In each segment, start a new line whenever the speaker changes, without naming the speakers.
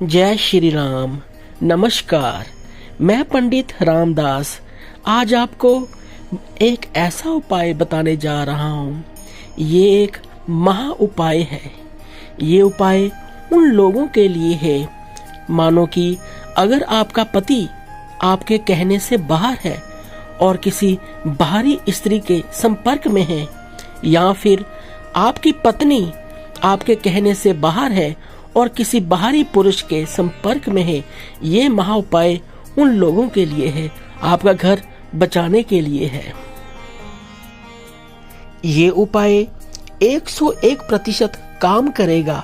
जय श्री राम। नमस्कार, मैं पंडित रामदास आज आपको एक ऐसा उपाय बताने जा रहा हूँ। ये एक महा उपाय है। ये उपाय उन लोगों के लिए है, मानो कि अगर आपका पति आपके कहने से बाहर है और किसी बाहरी स्त्री के संपर्क में है, या फिर आपकी पत्नी आपके कहने से बाहर है और किसी बाहरी पुरुष के संपर्क में है। ये महा उपाय उन लोगों के लिए है, आपका घर बचाने के लिए है। ये उपाय 101% काम करेगा,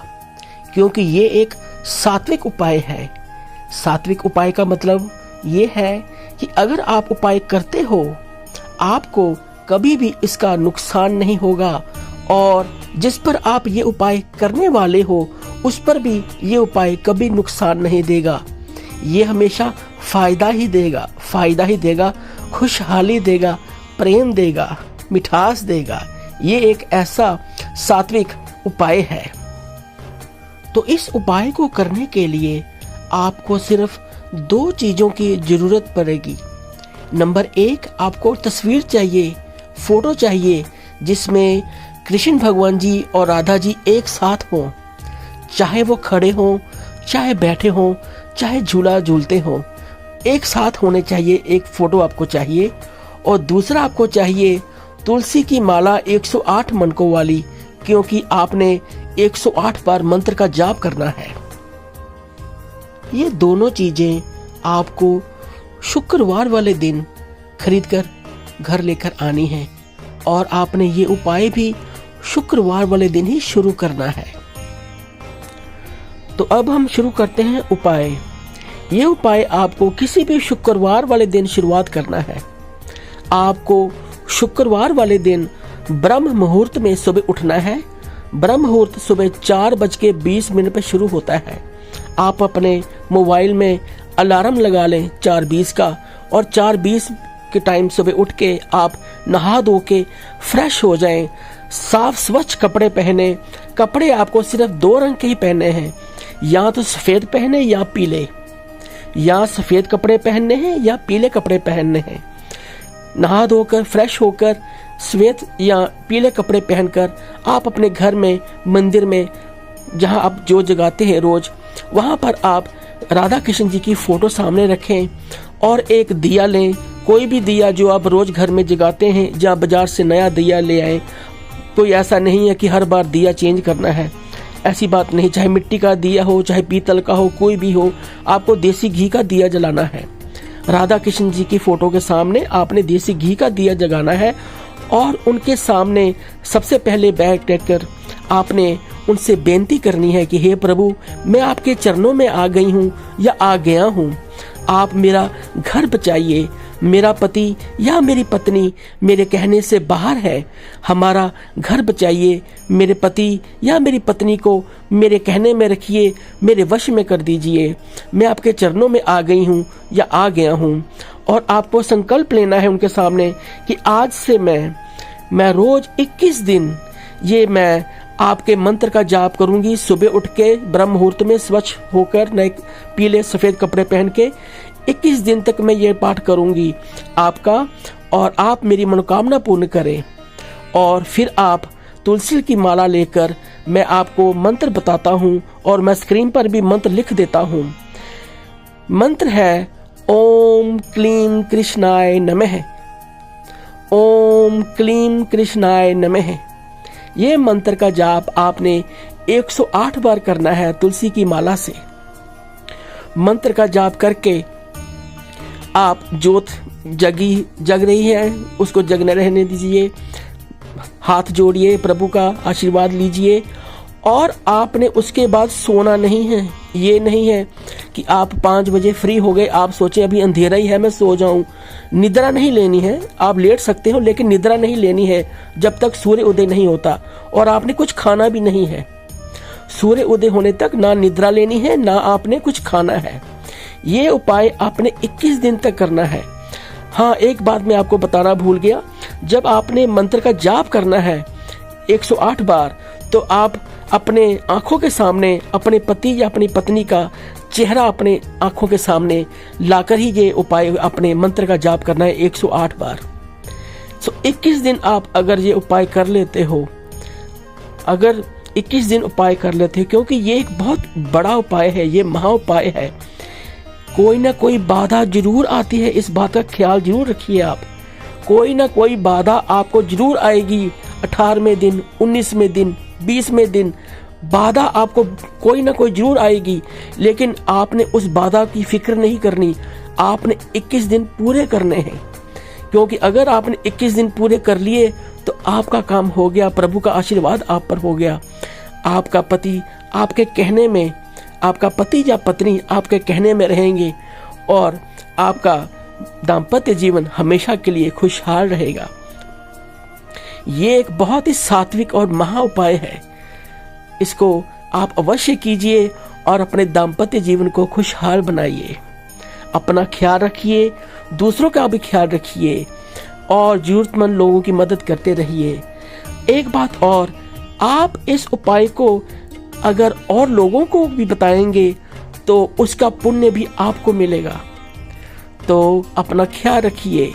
क्योंकि ये एक सात्विक उपाय है। सात्विक उपाय का मतलब ये है कि अगर आप उपाय करते हो, आपको कभी भी इसका नुकसान नहीं होगा, और जिस पर आप ये उपाय करने वाले हो उस पर भी ये उपाय कभी नुकसान नहीं देगा। ये हमेशा फायदा ही देगा, खुशहाली देगा, प्रेम देगा, मिठास देगा। ये एक ऐसा सात्विक उपाय है। तो इस उपाय को करने के लिए आपको सिर्फ 2 चीजों की जरूरत पड़ेगी। नंबर 1, आपको तस्वीर चाहिए, फोटो चाहिए, जिसमें कृष्ण भगवान जी और राधा जी एक साथ हों, चाहे वो खड़े हों, चाहे बैठे हों, चाहे झूला झूलते हों, एक साथ होने चाहिए। एक फोटो आपको चाहिए। और दूसरा आपको चाहिए तुलसी की माला 108 मनकों वाली, क्योंकि आपने 108 बार मंत्र का जाप करना है। ये दोनों चीजें आपको शुक्रवार वाले दिन खरीदकर घर लेकर आनी है, और आपने ये उपाय भी शुक्रवार वाले दिन ही शुरू करना है। तो अब हम शुरू करते हैं उपाय। ये उपाय आपको किसी भी शुक्रवार वाले दिन शुरुआत करना है। आपको शुक्रवार वाले दिन ब्रह्म मुहूर्त में सुबह उठना है। ब्रह्म मुहूर्त सुबह 4:20 पे शुरू होता है। आप अपने मोबाइल में अलार्म लगा लें 4:20 का, और 4:20 के टाइम सुबह उठ के आप नहा धो के फ्रेश हो जाएं। साफ स्वच्छ कपड़े पहने। कपड़े आपको सिर्फ 2 रंग के ही पहनने हैं, या तो सफेद पहने या पीले, या सफेद कपड़े पहनने हैं या पीले कपड़े पहनने हैं। नहा धोकर फ्रेश होकर सफेद या पीले कपड़े पहनकर आप अपने घर में, मंदिर में, जहां आप जो जगाते हैं रोज, वहां पर आप राधा कृष्ण जी की फोटो सामने रखें और एक दिया लें। कोई भी दिया जो आप रोज घर में जगाते हैं, या बाजार से नया दिया ले आए। कोई ऐसा नहीं है कि हर बार दिया चेंज करना है, ऐसी बात नहीं। चाहे मिट्टी का दिया हो, चाहे पीतल का हो, कोई भी हो, आपको देसी घी का दिया जलाना है। राधा कृष्ण जी की फोटो के सामने आपने देसी घी का दिया जगाना है, और उनके सामने सबसे पहले बैठ कर आपने उनसे बेनती करनी है कि हे प्रभु, मैं आपके चरणों में आ गई हूँ या आ गया हूँ। आप मेरा घर बचाइए। मेरा पति या मेरी पत्नी मेरे कहने से बाहर है, हमारा घर बचाइए। मेरे पति या मेरी पत्नी को मेरे कहने में रखिए, मेरे वश में कर दीजिए। मैं आपके चरणों में आ गई हूँ या आ गया हूँ। और आपको संकल्प लेना है उनके सामने कि आज से मैं रोज 21 दिन ये मैं आपके मंत्र का जाप करूंगी। सुबह उठ के ब्रह्म मुहूर्त में स्वच्छ होकर, नए पीले सफेद कपड़े पहन के 21 दिन तक मैं ये पाठ करूंगी आपका, और आप मेरी मनोकामना पूर्ण करें। और फिर आप तुलसी की माला लेकर मैं आपको मंत्र बताता हूँ, और मैं स्क्रीन पर भी मंत्र लिख देता हूँ। मंत्र है ओम क्लीम कृष्णाय नमः। ओम क्लीम कृष्णाय नमः। ये मंत्र का जाप आपने 108 बार करना है तुलसी की माला से। मंत्र का जाप करके आप जोत जग रही है, उसको जगने रहने दीजिए। हाथ जोड़िए, प्रभु का आशीर्वाद लीजिए, और आपने उसके बाद सोना नहीं है। ये नहीं है कि आप 5 बजे फ्री हो गए, आप सोचे अभी अंधेरा ही है, मैं सो जाऊं। निद्रा नहीं लेनी है। आप लेट सकते हो, लेकिन निद्रा नहीं लेनी है जब तक सूर्य उदय नहीं होता। और आपने कुछ खाना भी नहीं है। सूर्य उदय होने तक ना निद्रा लेनी है, ना आपने कुछ खाना है। ये उपाय आपने 21 दिन तक करना है। हाँ, एक बात मैं आपको बताना भूल गया। जब आपने मंत्र का जाप करना है 108 बार, तो आप अपने आंखों के सामने अपने पति या अपनी पत्नी का चेहरा अपने आंखों के सामने लाकर ही ये उपाय, अपने मंत्र का जाप करना है 108 बार। 21 दिन आप अगर ये उपाय कर लेते हो, अगर 21 दिन उपाय कर लेते हो, क्योंकि ये एक बहुत बड़ा उपाय है, ये महा उपाय है, कोई ना कोई बाधा जरूर आती है, इस बात का ख्याल जरूर रखिए आप। कोई ना कोई बाधा आपको जरूर आएगी, 18वें दिन, 19वें दिन, 20वें दिन, बाधा आपको कोई ना कोई जरूर आएगी, लेकिन आपने उस बाधा की फिक्र नहीं करनी, आपने 21 दिन पूरे करने हैं। क्योंकि अगर आपने 21 दिन पूरे कर लिए तो आपका काम हो गया, प्रभु का आशीर्वाद आप पर हो गया। आपका पति आपके कहने में, आपका पति या पत्नी आपके कहने में रहेंगे और आपका दाम्पत्य जीवन हमेशा के लिए खुशहाल रहेगा। ये एक बहुत ही सात्विक और महा उपाय है, इसको आप अवश्य कीजिए और अपने दाम्पत्य जीवन को खुशहाल बनाइए। अपना ख्याल रखिए, दूसरों का भी ख्याल रखिए और जरूरतमंद लोगों की मदद करते रहिए। एक बात और, आप इस उपाय को अगर और लोगों को भी बताएंगे तो उसका पुण्य भी आपको मिलेगा। तो अपना ख्याल रखिए।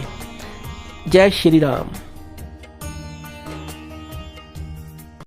जय श्री राम।